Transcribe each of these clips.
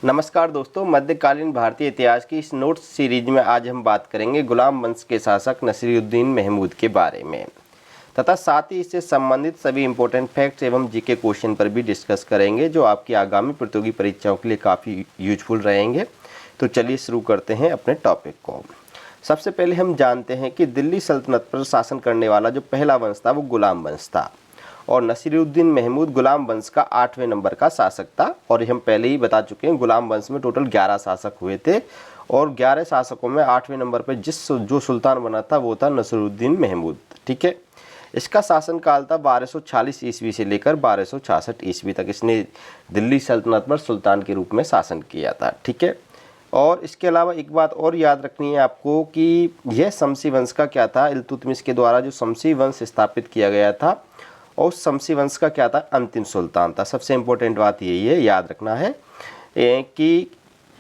नमस्कार दोस्तों, मध्यकालीन भारतीय इतिहास की इस नोट्स सीरीज में आज हम बात करेंगे गुलाम वंश के शासक नसीरुद्दीन महमूद के बारे में तथा साथ ही इससे संबंधित सभी इंपॉर्टेंट फैक्ट्स एवं जीके क्वेश्चन पर भी डिस्कस करेंगे जो आपकी आगामी प्रतियोगी परीक्षाओं के लिए काफ़ी यूजफुल रहेंगे। तो चलिए शुरू करते हैं अपने टॉपिक को। सबसे पहले हम जानते हैं कि दिल्ली सल्तनत पर शासन करने वाला जो पहला वंश था वो गुलाम वंश था और नसीरुद्दीन महमूद गुलाम वंश का 8वें नंबर का शासक था। और हम पहले ही बता चुके हैं गुलाम वंश में टोटल 11 शासक हुए थे और 11 शासकों में 8वें नंबर पर जो सुल्तान बना था वो था नसीरुद्दीन महमूद। ठीक है, इसका शासनकाल था 1246 ईस्वी से लेकर 1266 ईस्वी तक इसने दिल्ली सल्तनत पर सुल्तान के रूप में शासन किया था। ठीक है, और इसके अलावा एक बात और याद रखनी है आपको कि यह शमसी वंश का क्या था, इल्तुतमिश के द्वारा जो शमसी वंश स्थापित किया गया था और शमसी वंश का क्या था, अंतिम सुल्तान था। सबसे इम्पोर्टेंट बात यही है, याद रखना है कि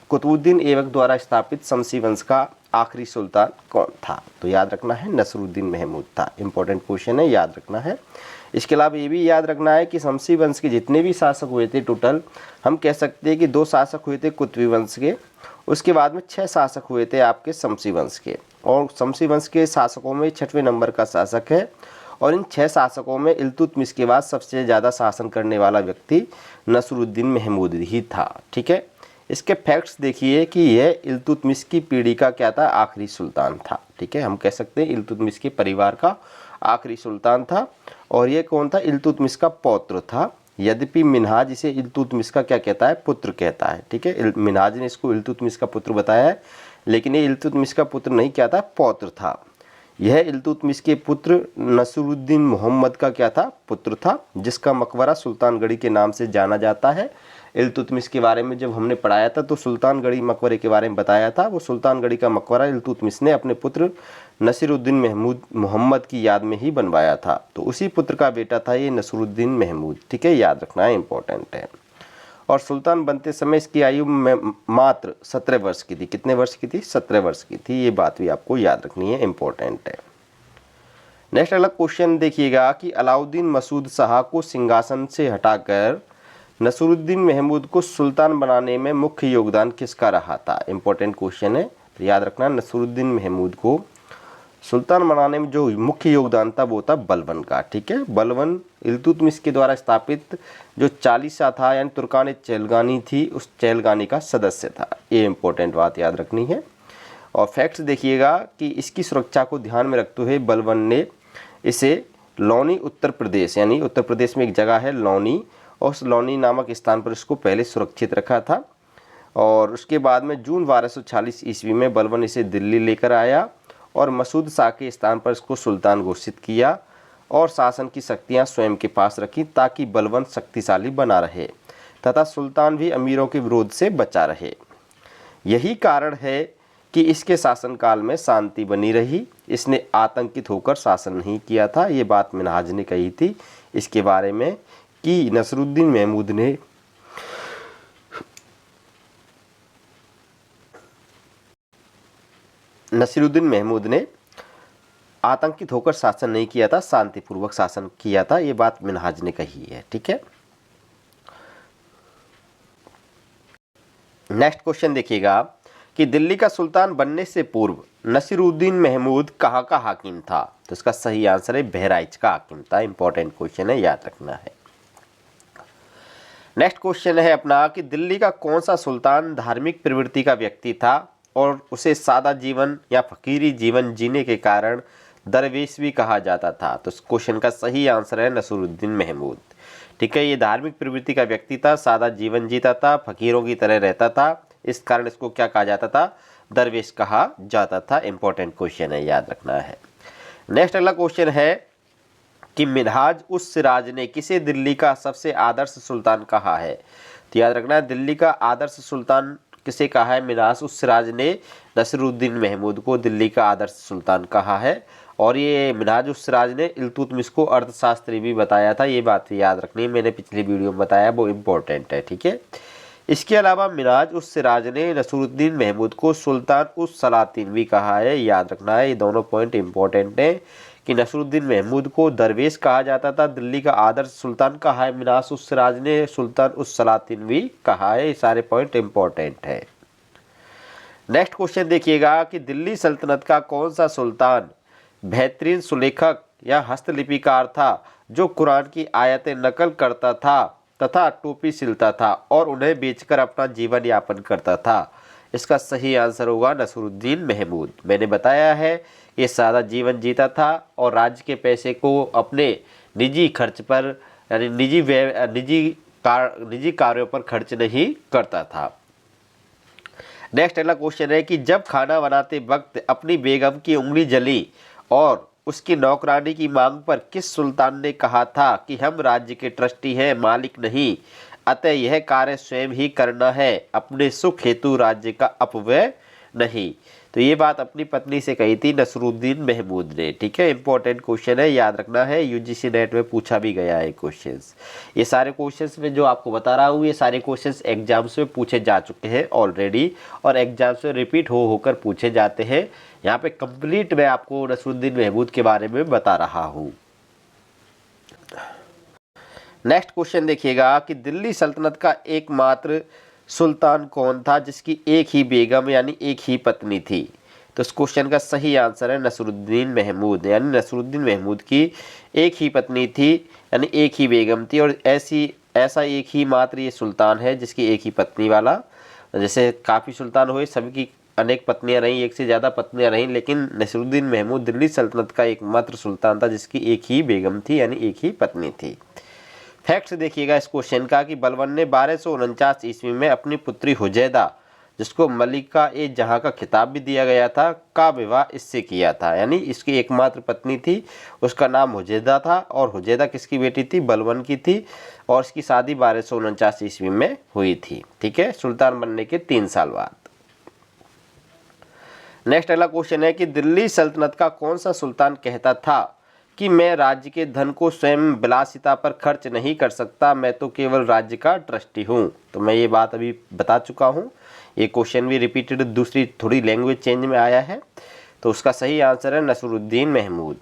कुतुबुद्दीन ऐबक द्वारा स्थापित शमसी वंश का आखिरी सुल्तान कौन था। तो याद रखना है नसरुद्दीन महमूद था। इम्पोर्टेंट क्वेश्चन है, याद रखना है। इसके अलावा ये भी याद रखना है कि शमसी वंश के जितने भी शासक हुए थे टोटल हम कह सकते हैं कि 2 शासक हुए थे कुतुबी वंश के, उसके बाद में 6 शासक हुए थे आपके शमसी वंश के। और शमसी वंश के शासकों में 6वें नंबर का शासक है और इन 6 शासकों में इल्तुतमिश के बाद सबसे ज़्यादा शासन करने वाला व्यक्ति नसरुद्दीन महमूद ही था। ठीक है, इसके फैक्ट्स देखिए कि यह इल्तुतमिश की पीढ़ी का क्या था, आखिरी सुल्तान था। ठीक है, हम कह सकते हैं इल्तुतमिश के परिवार का आखिरी सुल्तान था और ये कौन था, इल्तुतमिश का पौत्र था। यद्यपि मिन्हाज इसे इल्तुतमिश का क्या कहता है, पुत्र कहता है। ठीक है, मिन्हाज ने इसको इल्तुतमिश का पुत्र बताया है, लेकिन ये इल्तुतमिश का पुत्र नहीं, क्या था, पौत्र था। यह इल्तुतमिश के पुत्र नसरुद्दीन मोहम्मद का क्या था, पुत्र था, जिसका मकबरा सुल्तानगढ़ी के नाम से जाना जाता है। इल्तुतमिश के बारे में जब हमने पढ़ाया था तो सुल्तानगढ़ी मकबरे के बारे में बताया था। वो सुल्तानगढ़ी का मकबरा इल्तुतमिश ने अपने पुत्र नसीरुद्दीन महमूद मोहम्मद की याद में ही बनवाया था। तो उसी पुत्र का बेटा था ये नसरुद्दीन महमूद। ठीक है, याद रखना है, इंपॉर्टेंट है। और सुल्तान बनते समय इसकी आयु में मात्र 17 वर्ष की थी। कितने वर्ष की थी, 17 वर्ष की थी। ये बात भी आपको याद रखनी है, इंपॉर्टेंट है। नेक्स्ट अगला क्वेश्चन देखिएगा कि अलाउद्दीन मसूद शाह को सिंहासन से हटाकर नसरुद्दीन महमूद को सुल्तान बनाने में मुख्य योगदान किसका रहा था। इंपॉर्टेंट क्वेश्चन है, तो याद रखना नसरुद्दीन महमूद को सुल्तान बनाने में जो मुख्य योगदान था वो था बलबन का। ठीक है, बलबन इल्तुतमिश के द्वारा स्थापित जो चालीसा था यानी तुर्कान चैलगानी थी, उस चैलगानी का सदस्य था। ये इंपॉर्टेंट बात याद रखनी है। और फैक्ट्स देखिएगा कि इसकी सुरक्षा को ध्यान में रखते हुए बलबन ने इसे लौनी उत्तर प्रदेश, यानी उत्तर प्रदेश में एक जगह है लौनी, और उस लौनी नामक स्थान पर इसको पहले सुरक्षित रखा था। और उसके बाद में जून 1246 ईस्वी में बलबन इसे दिल्ली लेकर आया और मसूद शाह के स्थान पर इसको सुल्तान घोषित किया और शासन की शक्तियां स्वयं के पास रखी ताकि बलबन शक्तिशाली बना रहे तथा सुल्तान भी अमीरों के विरोध से बचा रहे। यही कारण है कि इसके शासनकाल में शांति बनी रही। इसने आतंकित होकर शासन नहीं किया था। ये बात मिन्हाज ने कही थी इसके बारे में कि नसरुद्दीन महमूद ने आतंकित होकर शासन नहीं किया था, शांतिपूर्वक शासन किया था। ये बात मिन्हाज ने कही है। ठीक है, नेक्स्ट क्वेश्चन देखिएगा कि दिल्ली का सुल्तान बनने से पूर्व नसीरुद्दीन महमूद कहाँ का हाकिम था। तो इसका सही आंसर है बहराइच का हाकिम था। इंपॉर्टेंट क्वेश्चन है, याद रखना है। नेक्स्ट क्वेश्चन है अपना कि दिल्ली का कौन सा सुल्तान धार्मिक प्रवृत्ति का व्यक्ति था और उसे सादा जीवन या फकीरी जीवन जीने के कारण दरवेश भी कहा जाता था। तो इस क्वेश्चन का सही आंसर है नसरुद्दीन महमूद। ठीक है, ये धार्मिक प्रवृत्ति का व्यक्ति था, सादा जीवन जीता था, फकीरों की तरह रहता था, इस कारण इसको क्या कहा जाता था, दरवेश कहा जाता था। इंपॉर्टेंट क्वेश्चन है, याद रखना है। नेक्स्ट अगला क्वेश्चन है कि मिन्हाज उस सिराज ने किसे दिल्ली का सबसे आदर्श सुल्तान कहा है। तो याद रखना है दिल्ली का आदर्श सुल्तान किसे कहा है, मिन्हाज उस सिराज ने नसरुद्दीन महमूद को दिल्ली का आदर्श सुल्तान कहा है। और ये मिन्हाज उस सिराज ने इल्तुतमिश को अर्थशास्त्री भी बताया था। ये बात याद रखनी है, मैंने पिछली वीडियो में बताया, वो इम्पोर्टेंट है। ठीक है, इसके अलावा मिन्हाज उस सिराज ने नसरुद्दीन महमूद को सुल्तान उस सलातीन भी कहा है। याद रखना है, ये दोनों पॉइंट इंपॉर्टेंट हैं कि नसरुद्दीन महमूद को दरवेश कहा जाता था, दिल्ली का आदर्श सुल्तान कहा है मिनास उस सिराज ने, सुल्तान उस सलातिन भी कहा है। ये सारे पॉइंट इंपॉर्टेंट है। नेक्स्ट क्वेश्चन देखिएगा कि दिल्ली सल्तनत का कौन सा सुल्तान बेहतरीन सुलेखक या हस्तलिपिकार था जो कुरान की आयतें नकल करता था तथा टोपी सिलता था और उन्हें बेचकर अपना जीवन यापन करता था? इसका सही आंसर होगा नसरुद्दीन महमूद। मैंने बताया है ये सादा जीवन जीता था और राज्य के पैसे को अपने निजी खर्च पर यानी निजी कार्यों पर खर्च नहीं करता था। नेक्स्ट अगला क्वेश्चन है कि जब खाना बनाते वक्त अपनी बेगम की उंगली जली और उसकी नौकरानी की मांग पर किस सुल्तान ने कहा था कि हम राज्य के ट्रस्टी हैं, मालिक नहीं, अतः यह कार्य स्वयं ही करना है, अपने सुख हेतु राज्य का अपव्यय नहीं? तो ये बात अपनी पत्नी से कही थी नसरुद्दीन महमूद ने। ठीक है, इंपॉर्टेंट क्वेश्चन है, याद रखना है, यूजीसी नेट में पूछा भी गया है क्वेश्चंस। ये सारे क्वेश्चंस में जो आपको बता रहा हूँ ये सारे क्वेश्चंस एग्जाम्स में पूछे जा चुके हैं ऑलरेडी और एग्जाम्स में रिपीट होकर पूछे जाते हैं। यहाँ पे कंप्लीट मैं आपको नसरुद्दीन महमूद के बारे में बता रहा हूँ। नेक्स्ट क्वेश्चन देखिएगा कि दिल्ली सल्तनत का एकमात्र सुल्तान कौन था जिसकी एक ही बेगम यानी एक ही पत्नी थी? तो इस क्वेश्चन का सही आंसर है नसरुद्दीन महमूद। यानी नसरुद्दीन महमूद की एक ही पत्नी थी यानी एक ही बेगम थी और ऐसा एक ही मात्र ये सुल्तान है जिसकी एक ही पत्नी वाला। जैसे काफ़ी सुल्तान हुए, सभी की अनेक पत्नियां रहीं, एक से ज़्यादा पत्नियां रहीं, लेकिन नसरुद्दीन महमूद दिल्ली सल्तनत का एकमात्र सुल्तान था जिसकी एक ही बेगम थी यानी एक ही पत्नी थी। फैक्ट्स देखिएगा इस क्वेश्चन का कि बलबन ने 1249 ईस्वी में अपनी पुत्री हुजैदा, जिसको मलिका ए जहां का खिताब भी दिया गया था, का विवाह इससे किया था। यानी इसकी एकमात्र पत्नी थी, उसका नाम हुजैदा था और हुजैदा किसकी बेटी थी? बलबन की थी और इसकी शादी 1249 ईस्वी में हुई थी। ठीक है, सुल्तान बनने के 3 साल बाद। नेक्स्ट अगला क्वेश्चन है कि दिल्ली सल्तनत का कौन सा सुल्तान कहता था कि मैं राज्य के धन को स्वयं विलासिता पर खर्च नहीं कर सकता, मैं तो केवल राज्य का ट्रस्टी हूँ? तो मैं ये बात अभी बता चुका हूँ, ये क्वेश्चन भी रिपीटेड दूसरी थोड़ी लैंग्वेज चेंज में आया है। तो उसका सही आंसर है नसरुद्दीन महमूद।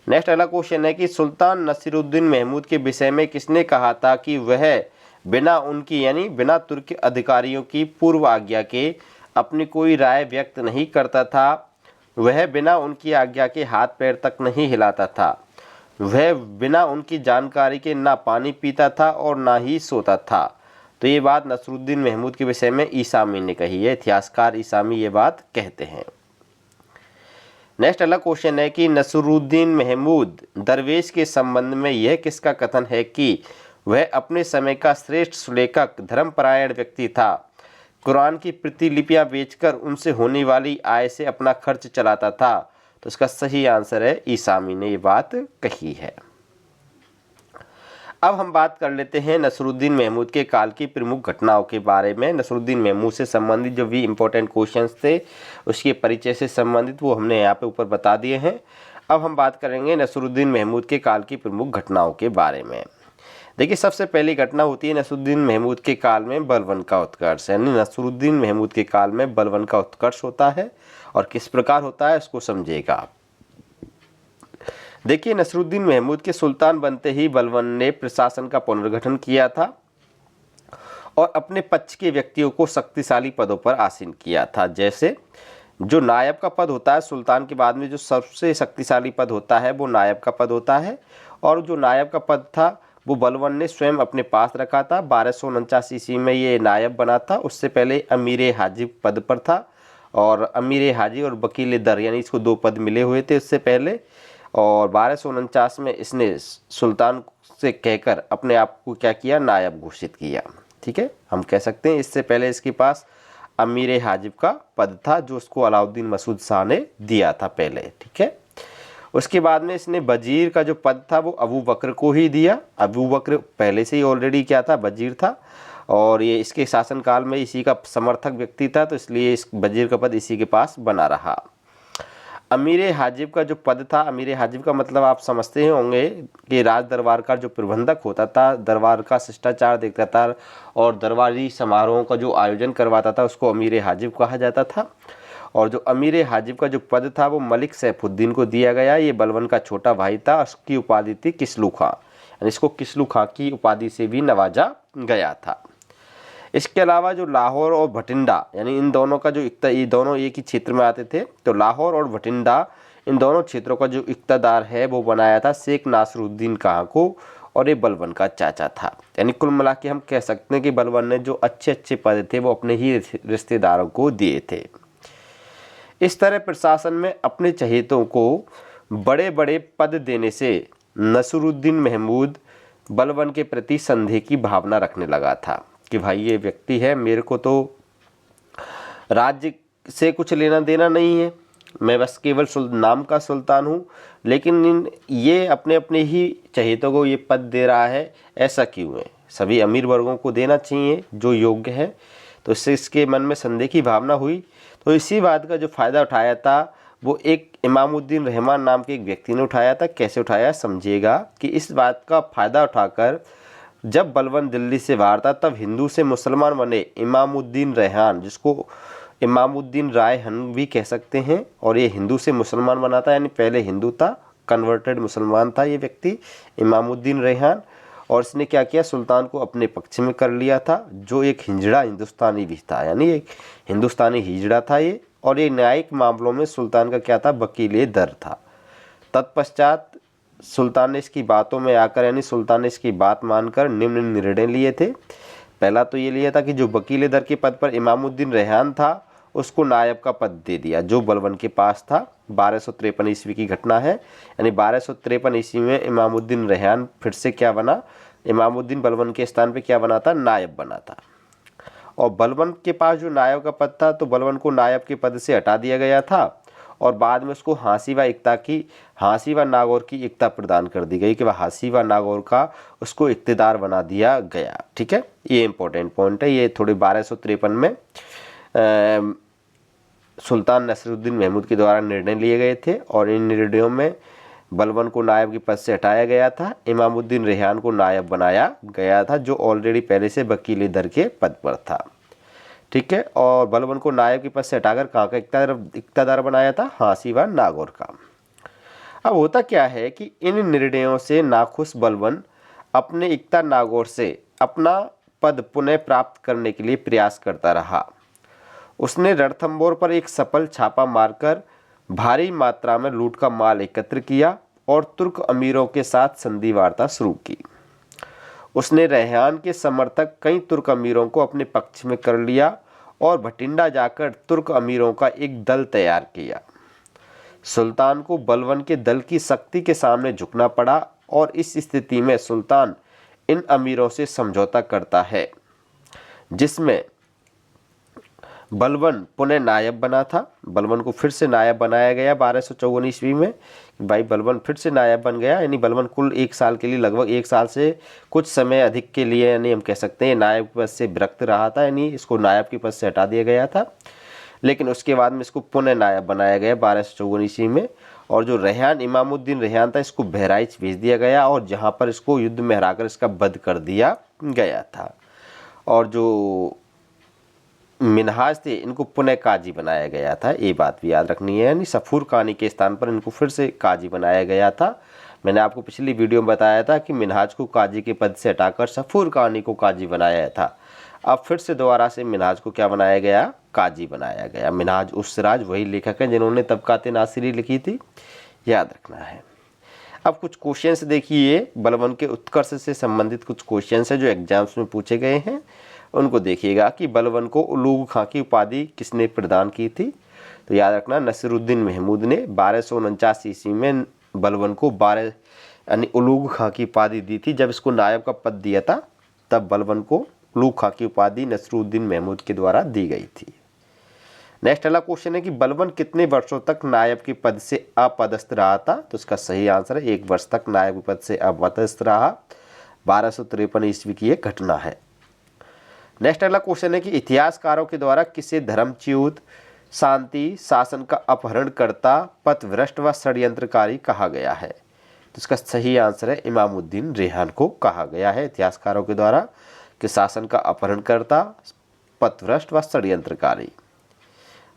नेक्स्ट अगला क्वेश्चन है कि सुल्तान नसीरुद्दीन महमूद के विषय में किसने कहा था कि वह बिना उनकी यानी बिना तुर्क अधिकारियों की पूर्व आज्ञा के अपनी कोई राय व्यक्त नहीं करता था, वह बिना उनकी आज्ञा के हाथ पैर तक नहीं हिलाता था, वह बिना उनकी जानकारी के ना पानी पीता था और ना ही सोता था? तो ये बात नसरुद्दीन महमूद के विषय में ईसामी ने कही है, इतिहासकार ईसामी ये बात कहते हैं। नेक्स्ट अगला क्वेश्चन है कि नसरुद्दीन महमूद दरवेश के संबंध में यह किसका कथन है कि वह अपने समय का श्रेष्ठ सुलेखक धर्मपरायण व्यक्ति था, कुरान की प्रतिलिपियां बेचकर उनसे होने वाली आय से अपना खर्च चलाता था? तो इसका सही आंसर है ईसामी ने ये बात कही है। अब हम बात कर लेते हैं नसरुद्दीन महमूद के काल की प्रमुख घटनाओं के बारे में। नसरुद्दीन महमूद से संबंधित जो भी इम्पोर्टेंट क्वेश्चंस थे उसके परिचय से संबंधित वो हमने यहाँ पे ऊपर बता दिए हैं। अब हम बात करेंगे नसरुद्दीन महमूद के काल की प्रमुख घटनाओं के बारे में। देखिए, सबसे पहली घटना होती है नसरुद्दीन महमूद के काल में बलबन का उत्कर्ष। यानी नसरुद्दीन महमूद के काल में बलबन का उत्कर्ष होता है और किस प्रकार होता है उसको समझिएगा। देखिए, नसरुद्दीन महमूद के सुल्तान बनते ही बलबन ने प्रशासन का पुनर्गठन किया था और अपने पक्ष के व्यक्तियों को शक्तिशाली पदों पर आसीन किया था। जैसे जो नायब का पद होता है, सुल्तान के बाद में जो सबसे शक्तिशाली पद होता है वो नायब का पद होता है और जो नायब का पद था वो बलबन ने स्वयं अपने पास रखा था। 1249 ईस्वी में ये नायब बना था। उससे पहले अमीर हाजिब पद पर था और अमीर हाजी और वकील दर यानी इसको 2 पद मिले हुए थे उससे पहले। और 1249 में इसने सुल्तान से कहकर अपने आप को क्या किया? नायब घोषित किया। ठीक है, हम कह सकते हैं इससे पहले इसके पास अमीर हाजिब का पद था जो उसको अलाउद्दीन मसूद शाह ने दिया था पहले। ठीक है, उसके बाद में इसने वजीर का जो पद था वो अबू बकर को ही दिया। अबू बकर पहले से ही ऑलरेडी क्या था? वजीर था और ये इसके शासनकाल में इसी का समर्थक व्यक्ति था, तो इसलिए इस वजीर का पद इसी के पास बना रहा। अमीर हाजिब का जो पद था, अमीर हाजिब का मतलब आप समझते ही होंगे कि राज दरबार का जो प्रबंधक होता था, दरबार का शिष्टाचार देखता था और दरबारी समारोहों का जो आयोजन करवाता था उसको अमीर हाजिब कहा जाता था। और जो अमीर हाजिब का जो पद था वो मलिक सैफुद्दीन को दिया गया। ये बलबन का छोटा भाई था, उसकी उपाधि थी किसलू खां, यानी इसको किसलू खां की उपाधि से भी नवाजा गया था। इसके अलावा जो लाहौर और भटिंडा, यानी इन दोनों का जो ये दोनों एक ही क्षेत्र में आते थे, तो लाहौर और भटिंडा इन दोनों क्षेत्रों का जो इक़्तिदार है वो बनाया था शेख नासिरुद्दीन खां को, और ये बलबन का चाचा था। यानी कुल मिला के हम कह सकते हैं कि बलबन ने जो अच्छे अच्छे पद थे वो अपने ही रिश्तेदारों को दिए थे। इस तरह प्रशासन में अपने चहेतों को बड़े बड़े पद देने से नसीरुद्दीन महमूद बलबन के प्रति संदेह की भावना रखने लगा था कि भाई ये व्यक्ति है, मेरे को तो राज्य से कुछ लेना देना नहीं है, मैं बस केवल नाम का सुल्तान हूँ, लेकिन ये अपने अपने ही चहेतों को ये पद दे रहा है, ऐसा क्यों है? सभी अमीर वर्गों को देना चाहिए जो योग्य है। तो इससे इसके मन में संदेह की भावना हुई। तो इसी बात का जो फ़ायदा उठाया था वो एक इमामुद्दीन रहमान नाम के एक व्यक्ति ने उठाया था। कैसे उठाया समझिएगा कि इस बात का फ़ायदा उठाकर जब बलबन दिल्ली से बाहर था तब हिंदू से मुसलमान बने इमामुद्दीन रेहान, जिसको इमामुद्दीन रायहन भी कह सकते हैं, और ये हिंदू से मुसलमान बना था, यानी पहले हिंदू था, कन्वर्टेड मुसलमान था ये व्यक्ति इमामुद्दीन रेहान। और इसने क्या किया, सुल्तान को अपने पक्ष में कर लिया था, जो एक हिजड़ा हिंदुस्तानी भी था, यानी एक हिंदुस्तानी हिजड़ा था ये। और ये न्यायिक मामलों में सुल्तान का क्या था, वकील दर था। तत्पश्चात सुल्तान ने इसकी बातों में आकर, यानी सुल्तान ने इसकी बात मानकर निम्न निर्णय लिए थे। पहला तो ये लिया था कि जो वकील दर के पद पर इमामुद्दीन रेहान था उसको नायब का पद दे दिया जो बलबन के पास था। 1253 ईस्वी की घटना है, यानी 1253 ईस्वी में इमामुद्दीन रेहान फिर से क्या बना, इमामुद्दीन बलबन के स्थान पे क्या बना था, नायब बना था। और बलबन के पास जो नायब का पद था तो बलबन को नायब के पद से हटा दिया गया था, और बाद में उसको हाँसी व नागौर की एकता प्रदान कर दी गई कि वह हाँसी व नागौर का उसको इक़्तिदार बना दिया गया। ठीक है, ये इंपॉर्टेंट पॉइंट है। ये थोड़े 1253 में सुल्तान नसीरुद्दीन महमूद के द्वारा निर्णय लिए गए थे, और इन निर्णयों में बलबन को नायब के पद से हटाया गया था, इमामुद्दीन रेहान को नायब बनाया गया था जो ऑलरेडी पहले से वकील दर के पद पर था। ठीक है, और बलबन को नायब के पद से हटाकर कहाँ का इक़्तिदार बनाया था, हाँसी व नागौर का। अब होता क्या है कि इन निर्णयों से नाखुश बलबन अपने इक़्तिदार नागौर से अपना पद पुनः प्राप्त करने के लिए प्रयास करता रहा। उसने रणथंभौर पर एक सफल छापा मारकर भारी मात्रा में लूट का माल एकत्र किया और तुर्क अमीरों के साथ संधि वार्ता शुरू की। उसने रेहान के समर्थक कई तुर्क अमीरों को अपने पक्ष में कर लिया और भटिंडा जाकर तुर्क अमीरों का एक दल तैयार किया। सुल्तान को बलबन के दल की शक्ति के सामने झुकना पड़ा, और इस स्थिति में सुल्तान इन अमीरों से समझौता करता है, जिसमें बलबन पुनः नायब बना था। बलबन को फिर से नायब बनाया गया 1254 ईस्वी में। भाई बलबन फिर से नायब बन गया, यानी बलबन कुल 1 साल के लिए, लगभग 1 साल से कुछ समय अधिक के लिए, यानी हम कह सकते हैं नायब के पद से विरक्त रहा था, यानी इसको नायब के पद से हटा दिया गया था। लेकिन उसके बाद में इसको पुनः नायब बनाया गया 1254 ईस्वी में। और जो रेहान इमामुद्दीन रेहान था इसको बहराइच भेज दिया गया, और जहाँ पर इसको युद्ध में हराकर इसका वध कर दिया गया था। और जो मिनहाज थे इनको पुनः काजी बनाया गया था, ये बात भी याद रखनी है, यानी सफूर कानी के स्थान पर इनको फिर से काजी बनाया गया था। मैंने आपको पिछली वीडियो में बताया था कि मिनहाज को काजी के पद से हटाकर सफूर कानी को काजी बनाया था। अब फिर से दोबारा से मिनहाज को क्या बनाया गया, काजी बनाया गया। मिनहाज उस सिराज वही लेखक हैं जिन्होंने तबकाते नासिरी लिखी थी, याद रखना है। अब कुछ क्वेश्चंस देखिए, बलबन के उत्कर्ष से संबंधित कुछ क्वेश्चंस हैं जो एग्जाम्स में पूछे गए हैं, उनको देखिएगा कि बलबन को उलूग खां की उपाधि किसने प्रदान की थी। तो याद रखना नसीरुद्दीन महमूद ने 1249 ईस्वी में बलबन को यानी उलूग खां की उपाधि दी थी। जब इसको नायब का पद दिया था तब बलबन को उलूग खां की उपाधि नसीरुद्दीन महमूद के द्वारा दी गई थी। नेक्स्ट वाला क्वेश्चन है कि बलबन कितने वर्षों तक नायब के पद से अपदस्थ रहा था। तो इसका सही आंसर है 1 वर्ष तक नायब के पद से अपदस्थ रहा। 1253 ईस्वी की एक घटना है। नेक्स्ट अगला क्वेश्चन है कि इतिहासकारों के द्वारा किसे धर्मच्युत, शांति, शासन का अपहरणकर्ता, पथभ्रष्ट व षड्यंत्रकारी कहा गया है। तो इसका सही आंसर है इमामुद्दीन रेहान को कहा गया है इतिहासकारों के द्वारा कि शासन का अपहरणकर्ता, पथभ्रष्ट व षड्यंत्रकारी।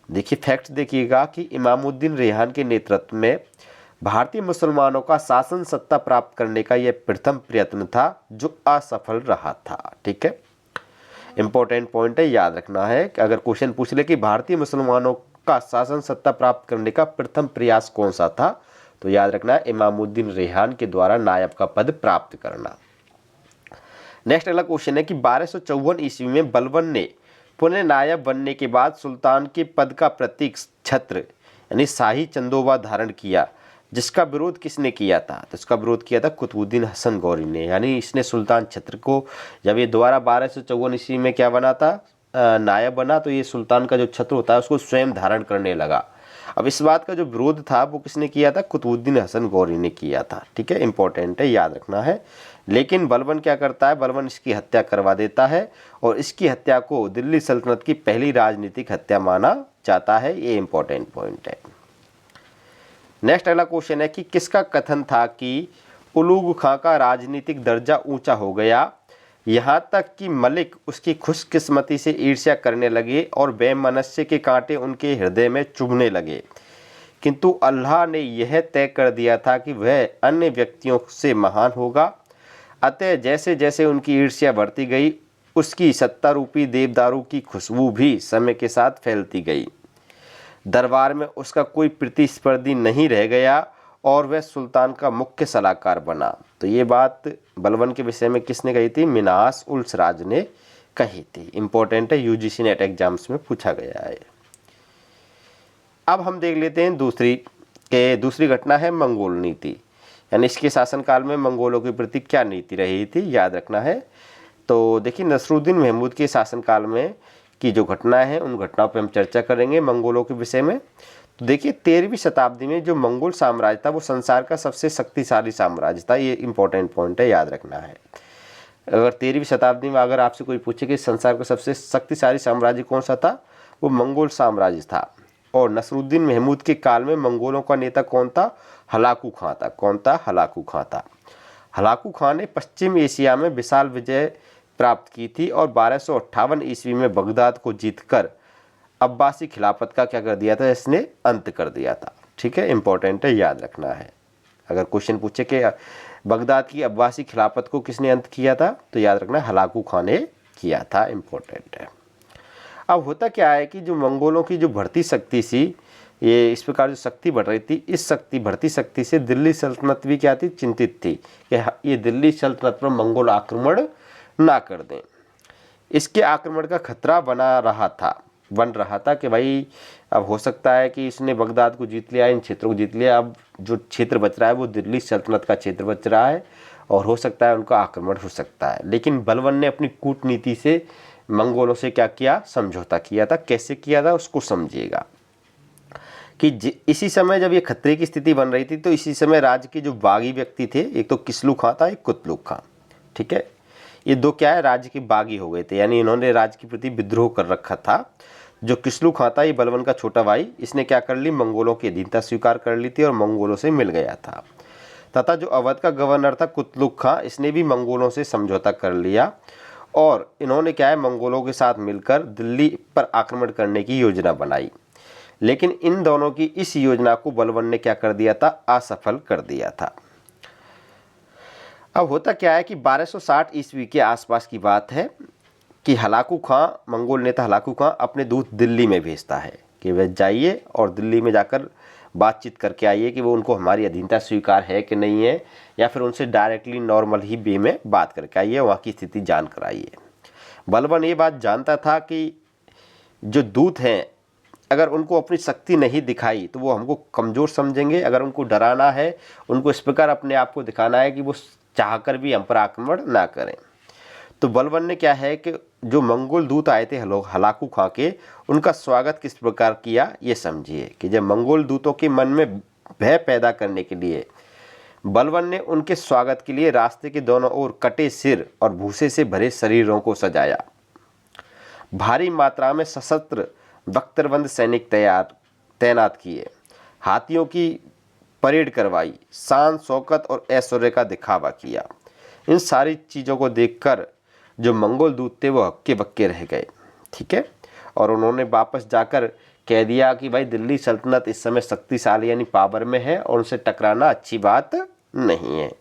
देखिए फैक्ट देखिएगा कि इमामुद्दीन रेहान के नेतृत्व में भारतीय मुसलमानों का शासन सत्ता प्राप्त करने का यह प्रथम प्रयत्न था जो असफल रहा था। ठीक है, इंपॉर्टेंट पॉइंट है, याद रखना है कि अगर क्वेश्चन पूछ ले कि भारतीय मुसलमानों का शासन सत्ता प्राप्त करने का प्रथम प्रयास कौन सा था, तो याद रखना है इमामुद्दीन रेहान के द्वारा नायब का पद प्राप्त करना। नेक्स्ट अगला क्वेश्चन है कि 1254 ईस्वी में बलबन ने पुनः नायब बनने के बाद सुल्तान के पद का प्रतीक छत्र यानी शाही चंदोबा धारण किया, जिसका विरोध किसने किया था? तो इसका विरोध किया था कुतुबुद्दीन हसन गौरी ने। यानी इसने सुल्तान छत्र को, जब ये दोबारा 1254 ईस्वी में क्या बना था, नायब बना, तो ये सुल्तान का जो छत्र होता है उसको स्वयं धारण करने लगा। अब इस बात का जो विरोध था वो किसने किया था? कुतुबुद्दीन हसन गौरी ने किया था। ठीक है, इंपॉर्टेंट है, याद रखना है। लेकिन बलबन क्या करता है? बलबन इसकी हत्या करवा देता है और इसकी हत्या को दिल्ली सल्तनत की पहली राजनीतिक हत्या माना जाता है। ये इंपॉर्टेंट पॉइंट है। नेक्स्ट अगला क्वेश्चन है कि किसका कथन था कि उलूग खां का राजनीतिक दर्जा ऊंचा हो गया, यहाँ तक कि मलिक उसकी खुशकिस्मती से ईर्ष्या करने लगे और बेमनस्य के कांटे उनके हृदय में चुभने लगे, किंतु अल्लाह ने यह तय कर दिया था कि वह अन्य व्यक्तियों से महान होगा। अतः जैसे जैसे उनकी ईर्ष्या बढ़ती गई, उसकी सत्ता रूपी देवदारू की खुशबू भी समय के साथ फैलती गई। दरबार में उसका कोई प्रतिस्पर्धी नहीं रह गया और वह सुल्तान का मुख्य सलाहकार बना। तो ये बात बलबन के विषय में किसने कही थी? मिन्हास उल सिराज ने कही थी। इंपॉर्टेंट है, यूजीसी नेट एग्जाम्स में पूछा गया है। अब हम देख लेते हैं दूसरी घटना है मंगोल नीति, यानी इसके शासनकाल में मंगोलों के प्रति क्या नीति रही थी, याद रखना है। तो देखिए नसरुद्दीन महमूद के शासनकाल में की जो घटनाएं हैं उन घटनाओं पर हम चर्चा करेंगे मंगोलों के विषय में। तो देखिए 13वीं शताब्दी में जो मंगोल साम्राज्य था वो संसार का सबसे शक्तिशाली साम्राज्य था। ये इंपॉर्टेंट पॉइंट है, याद रखना है। अगर 13वीं शताब्दी में अगर आपसे कोई पूछे कि संसार का सबसे शक्तिशाली साम्राज्य कौन सा था, वो मंगोल साम्राज्य था। और नसरुद्दीन महमूद के काल में मंगोलों का नेता कौन था? हलाकू खां था। कौन था? हलाकू खां था। हलाकू खां ने पश्चिम एशिया में विशाल विजय प्राप्त की थी और 1258 ईस्वी में बगदाद को जीतकर अब्बासी खिलाफत का क्या कर दिया था? इसने अंत कर दिया था। ठीक है, इंपॉर्टेंट है, याद रखना है। अगर क्वेश्चन पूछे कि बगदाद की अब्बासी खिलाफत को किसने अंत किया था, तो याद रखना हलाकू खां ने किया था। इंपॉर्टेंट है। अब होता क्या है कि जो मंगोलों की जो बढ़ती शक्ति थी, ये इस प्रकार जो शक्ति बढ़ रही थी, इस बढ़ती शक्ति से दिल्ली सल्तनत भी क्या थी? चिंतित थी कि ये दिल्ली सल्तनत पर मंगोल आक्रमण ना कर दें। इसके आक्रमण का खतरा बन रहा था कि भाई अब हो सकता है कि इसने बगदाद को जीत लिया, इन क्षेत्रों को जीत लिया, अब जो क्षेत्र बच रहा है वो दिल्ली सल्तनत का क्षेत्र बच रहा है और हो सकता है उनका आक्रमण हो सकता है। लेकिन बलबन ने अपनी कूटनीति से मंगोलों से क्या किया? समझौता किया था। कैसे किया था उसको समझिएगा कि इसी समय जब ये खतरे की स्थिति बन रही थी, तो इसी समय राज्य के जो बागी व्यक्ति थे, एक तो किसलू खां था, एक कुतलुक खां। ठीक है, ये दो क्या है? राज्य के बागी हो गए थे, यानी इन्होंने राज्य के प्रति विद्रोह कर रखा था। जो किसलू खां था, ये बलबन का छोटा भाई, इसने क्या कर ली? मंगोलों की अधीनता स्वीकार कर ली थी और मंगोलों से मिल गया था। तथा जो अवध का गवर्नर था कुतलुक खां, इसने भी मंगोलों से समझौता कर लिया और इन्होंने क्या है? मंगोलों के साथ मिलकर दिल्ली पर आक्रमण करने की योजना बनाई। लेकिन इन दोनों की इस योजना को बलबन ने क्या कर दिया था? असफल कर दिया था। अब होता क्या है कि 1260 ईस्वी के आसपास की बात है कि हलाकू खां, मंगोल नेता हलाकू खां अपने दूत दिल्ली में भेजता है कि वह जाइए और दिल्ली में जाकर बातचीत करके आइए कि वो उनको हमारी अधीनता स्वीकार है कि नहीं है, या फिर उनसे डायरेक्टली नॉर्मल ही वे में बात करके आइए, वहाँ की स्थिति जान कर आइए। बलबन ये बात जानता था कि जो दूत हैं, अगर उनको अपनी शक्ति नहीं दिखाई तो वो हमको कमज़ोर समझेंगे। अगर उनको डराना है, उनको इस प्रकार अपने आप को दिखाना है कि वो चाहकर भी हम पर आक्रमण ना करें। तो बलबन ने क्या है कि जो मंगोल दूत आए थे हलाकू खां के, उनका स्वागत किस प्रकार किया ये समझिए। कि जब मंगोल दूतों के मन में भय पैदा करने के लिए बलबन ने उनके स्वागत के लिए रास्ते के दोनों ओर कटे सिर और भूसे से भरे शरीरों को सजाया। भारी मात्रा में सशस्त्र बख्तरबंद सैनिक तैनात किए, हाथियों की परेड करवाई, शान शौकत और ऐश्वर्य का दिखावा किया। इन सारी चीज़ों को देखकर जो मंगोल दूत थे वो हक्के बक्के रह गए। ठीक है, और उन्होंने वापस जाकर कह दिया कि भाई दिल्ली सल्तनत इस समय शक्तिशाली यानी पावर में है और उनसे टकराना अच्छी बात नहीं है।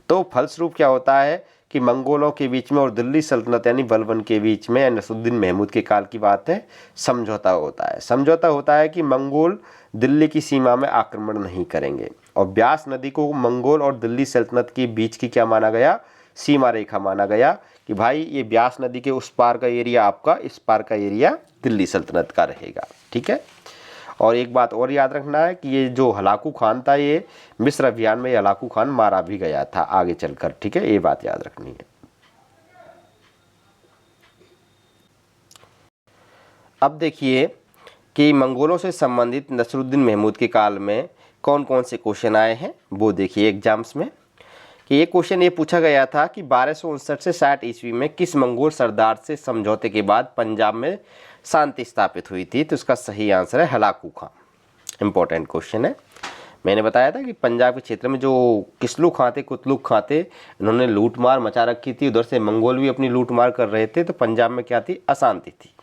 तो फलस्वरूप क्या होता है कि मंगोलों के बीच में और दिल्ली सल्तनत यानी बलबन के बीच में, नसरुद्दीन महमूद के काल की बात है, समझौता होता है। समझौता होता है कि मंगोल दिल्ली की सीमा में आक्रमण नहीं करेंगे और ब्यास नदी को मंगोल और दिल्ली सल्तनत के बीच की क्या माना गया, सीमा रेखा माना गया कि भाई ये ब्यास नदी के उस पार का एरिया आपका, इस पार का एरिया दिल्ली सल्तनत का रहेगा। ठीक है। और एक बात और याद रखना है कि ये जो हलाकू खान था, ये मिस्र अभियान में हलाकू खान मारा भी गया था आगे चलकर। ठीक है, ये बात याद रखनी है। अब देखिए कि मंगोलों से संबंधित नसरुद्दीन महमूद के काल में कौन कौन से क्वेश्चन आए हैं वो देखिए एग्जाम्स में। कि ये क्वेश्चन ये पूछा गया था कि 1259 से 60 ईस्वी में किस मंगोल सरदार से समझौते के बाद पंजाब में शांति स्थापित हुई थी। तो इसका सही आंसर है हलाकू खां। इंपॉर्टेंट क्वेश्चन है। मैंने बताया था कि पंजाब के क्षेत्र में जो किसलू खां थे, कुतलुक खां थे, इन्होंने लूटमार मचा रखी थी। उधर से मंगोल भी अपनी लूटमार कर रहे थे, तो पंजाब में क्या थी, अशांति थी।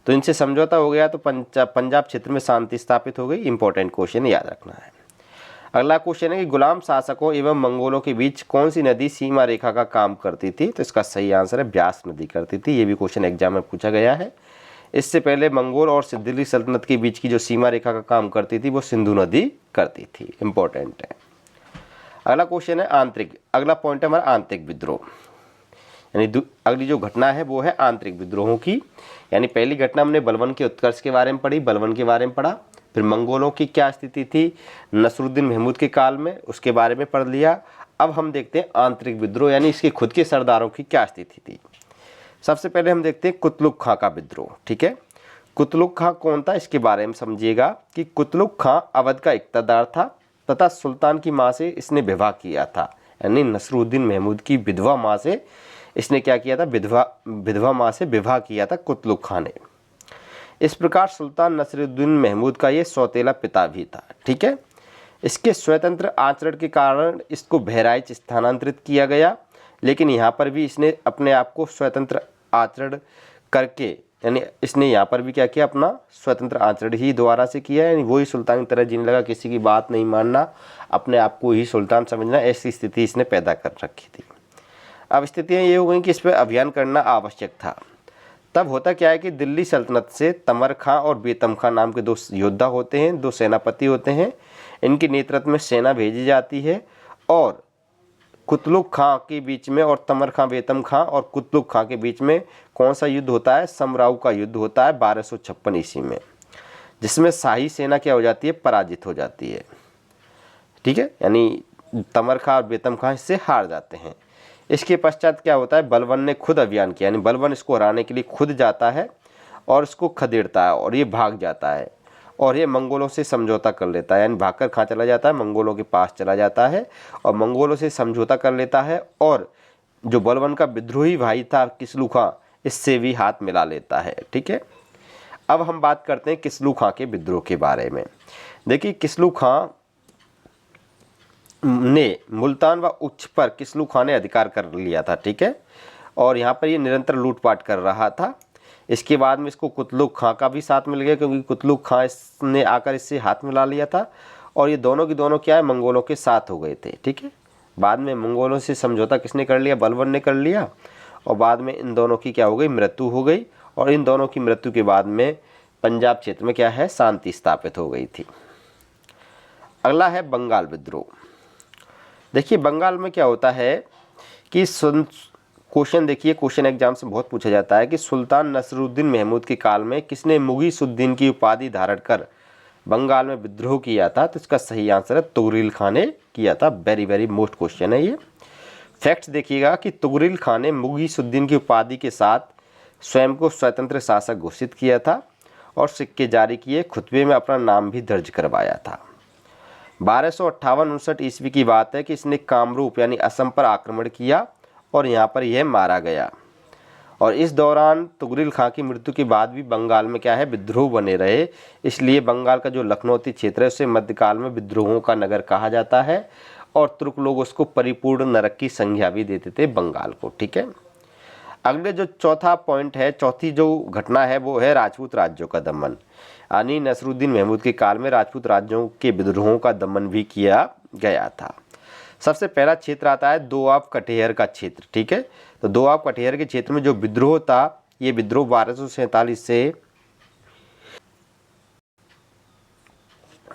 तो इनसे समझौता हो गया तो पंजाब क्षेत्र में शांति स्थापित हो गई। इंपॉर्टेंट क्वेश्चन याद रखना है। अगला क्वेश्चन है कि गुलाम शासकों एवं मंगोलों के बीच कौन सी नदी सीमा रेखा का काम करती थी। तो इसका सही आंसर है ब्यास नदी करती थी। ये भी क्वेश्चन एग्जाम में पूछा गया है। इससे पहले मंगोल और दिल्ली सल्तनत के बीच की जो सीमा रेखा का काम करती थी वो सिंधु नदी करती थी। इंपॉर्टेंट है। अगला क्वेश्चन है आंतरिक, अगला पॉइंट है हमारा आंतरिक विद्रोह, यानी अगली जो घटना है वो है आंतरिक विद्रोहों की। यानी पहली घटना हमने बलबन के उत्कर्ष के बारे में पढ़ी, बलबन के बारे में पढ़ा, फिर मंगोलों की क्या स्थिति थी नसरुद्दीन महमूद के काल में, उसके बारे में पढ़ लिया। अब हम देखते हैं आंतरिक विद्रोह यानी इसके खुद के सरदारों की क्या स्थिति थी। सबसे पहले हम देखते हैं कुतलुक खां का विद्रोह। ठीक है, कुतलुक खां कौन था इसके बारे में समझिएगा कि कुतलुक खां अवध का इक़्तिदार था तथा सुल्तान की माँ से इसने विवाह किया था। यानी नसरुद्दीन महमूद की विधवा माँ से इसने क्या किया था, विधवा माँ से विवाह किया था कुतलुक खां ने। इस प्रकार सुल्तान नसरुद्दीन महमूद का ये सौतेला पिता भी था। ठीक है, इसके स्वतंत्र आचरण के कारण इसको बहराइच स्थानांतरित किया गया, लेकिन यहाँ पर भी इसने अपने आप को स्वतंत्र आचरण करके, यानी इसने यहाँ पर भी क्या किया, अपना स्वतंत्र आचरण ही दोबारा से किया। यानी वही सुल्तान की तरह जीने लगा, किसी की बात नहीं मानना, अपने आप को ही सुल्तान समझना, ऐसी स्थिति इसने पैदा कर रखी थी। अब स्थितियाँ ये हो गई कि इस पर अभियान करना आवश्यक था। तब होता क्या है कि दिल्ली सल्तनत से तमर खां और बेतम खां नाम के दो योद्धा होते हैं, दो सेनापति होते हैं। इनके नेतृत्व में सेना भेजी जाती है और कुतलुक खां के बीच में और तमर खां, बेतम खां और कुतलुक खां के बीच में कौन सा युद्ध होता है, समराऊ का युद्ध होता है 1256 ईस्वी में, जिसमें शाही सेना क्या हो जाती है, पराजित हो जाती है। ठीक है, यानी तमर खां और बेतम खां इससे हार जाते हैं। इसके पश्चात क्या होता है, बलबन ने खुद अभियान किया, यानी बलबन इसको हराने के लिए खुद जाता है और इसको खदेड़ता है और ये भाग जाता है और ये मंगोलों से समझौता कर लेता है। यानी भागकर कहाँ चला जाता है, मंगोलों के पास चला जाता है और मंगोलों से समझौता कर लेता है और जो बलबन का विद्रोही भाई था किसलू खां, इससे भी हाथ मिला लेता है। ठीक है, अब हम बात करते हैं किसलू खां के विद्रोह के बारे में। देखिए, किसलू खां ने मुल्तान व उच्च पर किसलू खां ने अधिकार कर लिया था। ठीक है, और यहाँ पर ये निरंतर लूटपाट कर रहा था। इसके बाद में इसको कुतलुक खां का भी साथ मिल गया, क्योंकि कुतलुक खां इसने आकर इससे हाथ मिला लिया था और ये दोनों की दोनों क्या है, मंगोलों के साथ हो गए थे। ठीक है, बाद में मंगोलों से समझौता किसने कर लिया, बलबन ने कर लिया और बाद में इन दोनों की क्या हो गई, मृत्यु हो गई और इन दोनों की मृत्यु के बाद में पंजाब क्षेत्र में क्या है, शांति स्थापित हो गई थी। अगला है बंगाल विद्रोह। देखिए, बंगाल में क्या होता है कि क्वेश्चन देखिए, क्वेश्चन एग्जाम से बहुत पूछा जाता है कि सुल्तान नसरुद्दीन महमूद के काल में किसने मुगीसुद्दीन की उपाधि धारण कर बंगाल में विद्रोह किया था। तो इसका सही आंसर है तुगरिल खां ने किया था। वेरी वेरी मोस्ट क्वेश्चन है ये। फैक्ट्स देखिएगा कि तुगरिल खां ने मुगीसुद्दीन की उपाधि के साथ स्वयं को स्वतंत्र शासक घोषित किया था और सिक्के जारी किए, खुतबे में अपना नाम भी दर्ज करवाया था। 1258-59 ईस्वी की बात है कि इसने कामरूप यानी असम पर आक्रमण किया और यहाँ पर यह मारा गया। और इस दौरान तुगरिल खां की मृत्यु के बाद भी बंगाल में क्या है, विद्रोह बने रहे। इसलिए बंगाल का जो लखनौती क्षेत्र है उसे मध्यकाल में विद्रोहों का नगर कहा जाता है और तुर्क लोग उसको परिपूर्ण नरक की संज्ञा भी देते थे बंगाल को। ठीक है, अगले जो चौथा पॉइंट है, चौथी जो घटना है वो है राजपूत राज्यों का दमन। यानी नसरुद्दीन महमूद के काल में राजपूत राज्यों के विद्रोहों का दमन भी किया गया था। सबसे पहला क्षेत्र आता है दोआब कटिहार का क्षेत्र। ठीक है, तो दोआब कटिहार के क्षेत्र में जो विद्रोह था, ये विद्रोह 1247 से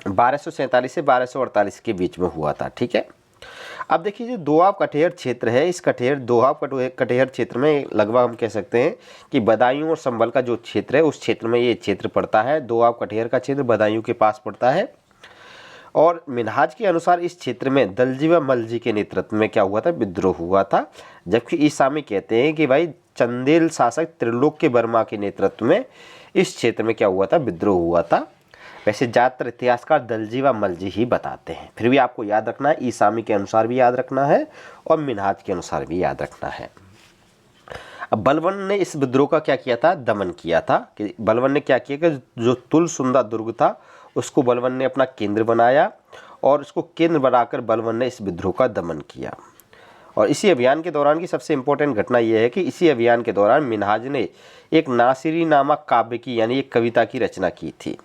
1248 के बीच में हुआ था। ठीक है, अब देखिए जो दोआब कटिहार क्षेत्र है, इस दोआब कटिहार क्षेत्र में लगभग हम कह सकते हैं कि बदायूं और संभल का जो क्षेत्र है, उस क्षेत्र में ये क्षेत्र पड़ता है। दोआब कटिहार का क्षेत्र बदायूं के पास पड़ता है। और मिनहाज के अनुसार इस क्षेत्र में दलजी व मलजी के नेतृत्व में क्या हुआ था, विद्रोह हुआ था। जबकि ईसामी कहते हैं कि भाई चंदेल शासक त्रिलोक्य वर्मा के नेतृत्व में इस क्षेत्र में क्या हुआ था, विद्रोह हुआ था। वैसे ज़्यादातर इतिहासकार दलजी व मलजी ही बताते हैं, फिर भी आपको याद रखना है, ईसामी के अनुसार भी याद रखना है और मिनहाज के अनुसार भी याद रखना है। अब बलबन ने इस विद्रोह का क्या किया था, दमन किया था। कि बलबन ने क्या किया कि जो तुलसुंदा दुर्ग था उसको बलबन ने अपना केंद्र बनाया और उसको केंद्र बनाकर बलबन ने इस विद्रोह का दमन किया। और इसी अभियान के दौरान की सबसे इम्पोर्टेंट घटना यह है कि इसी अभियान के दौरान मिनहाज ने एक नासिरी नामक काव्य की यानी एक कविता की रचना की थी।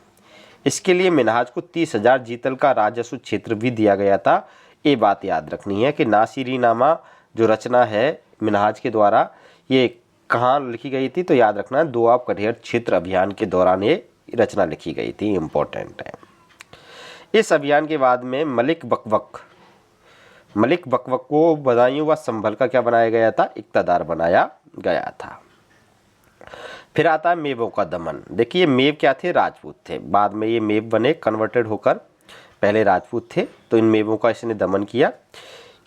इसके लिए मिनहाज को 30,000 जीतल का राजस्व क्षेत्र भी दिया गया था। ये बात याद रखनी है कि नासिरी नामा जो रचना है मिनहाज के द्वारा, ये कहाँ लिखी गई थी, तो याद रखना दोआब कटिहार क्षेत्र अभियान के दौरान ये रचना लिखी गई थी, इम्पोर्टेंट है। इस अभियान के बाद में मलिक बकवक को बदायूं व संभल का क्या बनाया गया था, इक़्तिदार बनाया गया था। फिर आता है मेवों का दमन। देखिए मेव क्या थे, राजपूत थे, बाद में ये मेव बने कन्वर्टेड होकर, पहले राजपूत थे। तो इन मेवों का इसने दमन किया।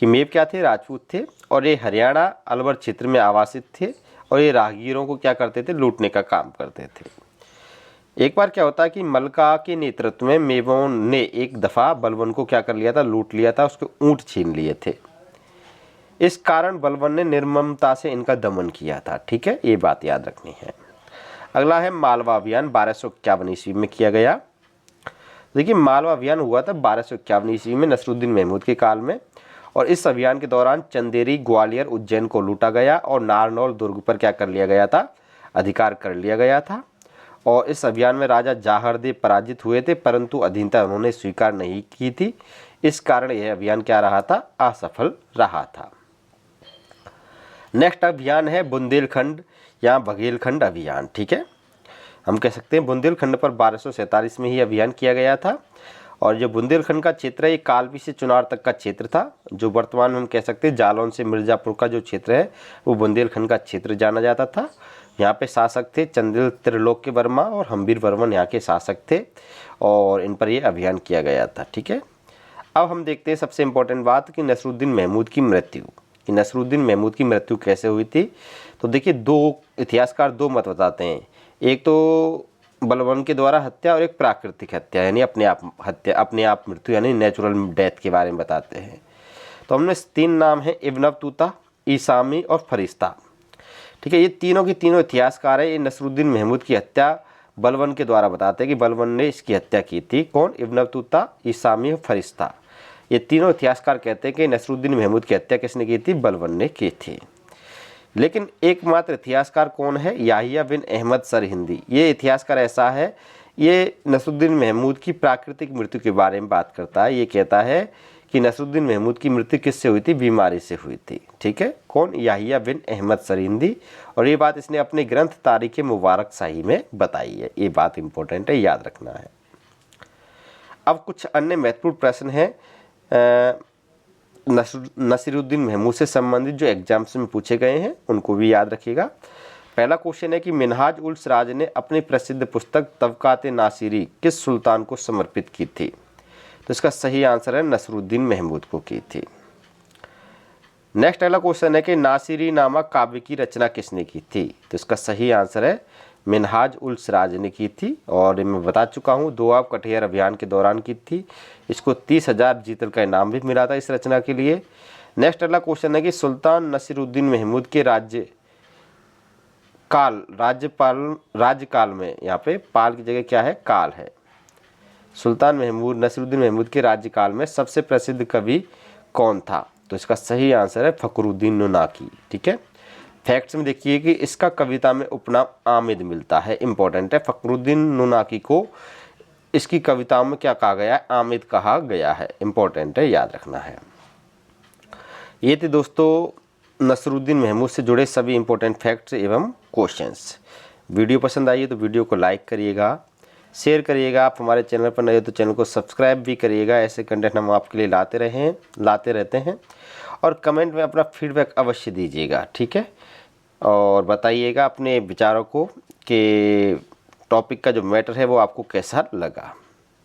कि मेव क्या थे, राजपूत थे और ये हरियाणा अलवर क्षेत्र में आवासित थे और ये राहगीरों को क्या करते थे, लूटने का काम करते थे। एक बार क्या होता है कि मलका के नेतृत्व में मेवों ने एक दफ़ा बलबन को क्या कर लिया था, लूट लिया था, उसके ऊँट छीन लिए थे। इस कारण बलबन ने निर्ममता से इनका दमन किया था। ठीक है, ये बात याद रखनी है। अगला है मालवा अभियान, 1251 ईस्वी में किया गया। देखिए मालवा अभियान हुआ था 1251 ईस्वी में नसरुद्दीन महमूद के काल में। और इस अभियान के दौरान चंदेरी, ग्वालियर, उज्जैन को लूटा गया और नारनौल दुर्ग पर क्या कर लिया गया था, अधिकार कर लिया गया था। और इस अभियान में राजा जाहरदेव पराजित हुए थे, परंतु अधीनता उन्होंने स्वीकार नहीं की थी। इस कारण यह अभियान क्या रहा था, असफल रहा था। नेक्स्ट अभियान है बुंदेलखंड या बघेलखंड अभियान। ठीक है, हम कह सकते हैं बुंदेलखंड पर 1247 में ही अभियान किया गया था। और जो बुंदेलखंड का क्षेत्र है ये कालपी से चुनार तक का क्षेत्र था। जो वर्तमान में हम कह सकते हैं जालौन से मिर्ज़ापुर का जो क्षेत्र है वो बुंदेलखंड का क्षेत्र जाना जाता था। यहाँ पे शासक थे चंदेल त्रिलोक्य वर्मा और हम्बीर वर्मन यहाँ के शासक थे और इन पर ये अभियान किया गया था। ठीक है, अब हम देखते हैं सबसे इम्पोर्टेंट बात कि नसरुद्दीन महमूद की मृत्यु। कि नसरुद्दीन महमूद की मृत्यु कैसे हुई थी, तो देखिए दो इतिहासकार दो मत बताते हैं। एक तो बलबन के द्वारा हत्या और एक प्राकृतिक हत्या यानी अपने आप हत्या, अपने आप मृत्यु यानी नेचुरल डेथ के बारे में बताते हैं। तो हमने 3 नाम हैं, इब्न बतूता, ईसामी और फरिश्ता। ठीक है, ये तीनों के तीनों इतिहासकार है। ये नसरुद्दीन महमूद की हत्या बलबन के द्वारा बताते हैं कि बलबन ने इसकी हत्या की थी। कौन, इब्न बतूता, ईसामी और फरिश्ता। ये तीनों इतिहासकार कहते हैं कि नसरुद्दीन महमूद की हत्या किसने की थी, बलबन ने की थी। लेकिन एकमात्र इतिहासकार कौन है, याहिया बिन अहमद सरहिंदी। ये इतिहासकार ऐसा है, ये नसरुद्दीन महमूद की प्राकृतिक मृत्यु के बारे में बात करता है। ये कहता है कि नसरुद्दीन महमूद की मृत्यु किससे हुई थी, बीमारी से हुई थी। ठीक है, कौन, याहिया बिन अहमद सरहिंदी। और ये बात इसने अपने ग्रंथ तारीख मुबारक शाही में बताई है। ये बात इंपॉर्टेंट है, याद रखना है। अब कुछ अन्य महत्वपूर्ण प्रश्न हैं नसीरुद्दीन महमूद से संबंधित जो एग्जाम्स में पूछे गए हैं उनको भी याद रखिएगा। पहला क्वेश्चन है कि मिनहाज उल सिराज ने अपनी प्रसिद्ध पुस्तक तबकात नासिरी किस सुल्तान को समर्पित की थी, तो इसका सही आंसर है नसरुद्दीन महमूद को की थी। नेक्स्ट अगला क्वेश्चन है कि नासिरी नामक काव्य की रचना किसने की थी, तो इसका सही आंसर है मिनहाज उल सिराज ने की थी। और मैं बता चुका हूँ दोआब कटिहार अभियान के दौरान की थी। इसको 30,000 जीतल का इनाम भी मिला था इस रचना के लिए। नेक्स्ट अगला क्वेश्चन है कि सुल्तान नसीरुद्दीन महमूद के राज्यकाल में, यहाँ पे पाल की जगह क्या है, काल है। सुल्तान नसीरुद्दीन महमूद के राज्यकाल में सबसे प्रसिद्ध कवि कौन था, तो इसका सही आंसर है फखरुद्दीन नुनाकी। ठीक है, फैक्ट्स में देखिए कि इसका कविता में उपनाम आमिद मिलता है, इंपॉर्टेंट है। फखरुद्दीन नुनाकी को इसकी कविताओं में क्या कहा गया है, आमिद कहा गया है, इंपॉर्टेंट है, याद रखना है। ये थे दोस्तों नसरुद्दीन महमूद से जुड़े सभी इंपॉर्टेंट फैक्ट्स एवं क्वेश्चंस। वीडियो पसंद आई है तो वीडियो को लाइक करिएगा, शेयर करिएगा। आप हमारे चैनल पर नए हो तो चैनल को सब्सक्राइब भी करिएगा। ऐसे कंटेंट हम आपके लिए लाते रहते हैं। और कमेंट में अपना फीडबैक अवश्य दीजिएगा, ठीक है। और बताइएगा अपने विचारों को कि टॉपिक का जो मैटर है वो आपको कैसा लगा।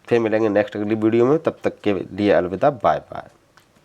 फिर मिलेंगे नेक्स्ट अगली वीडियो में, तब तक के लिए अलविदा, बाय बाय।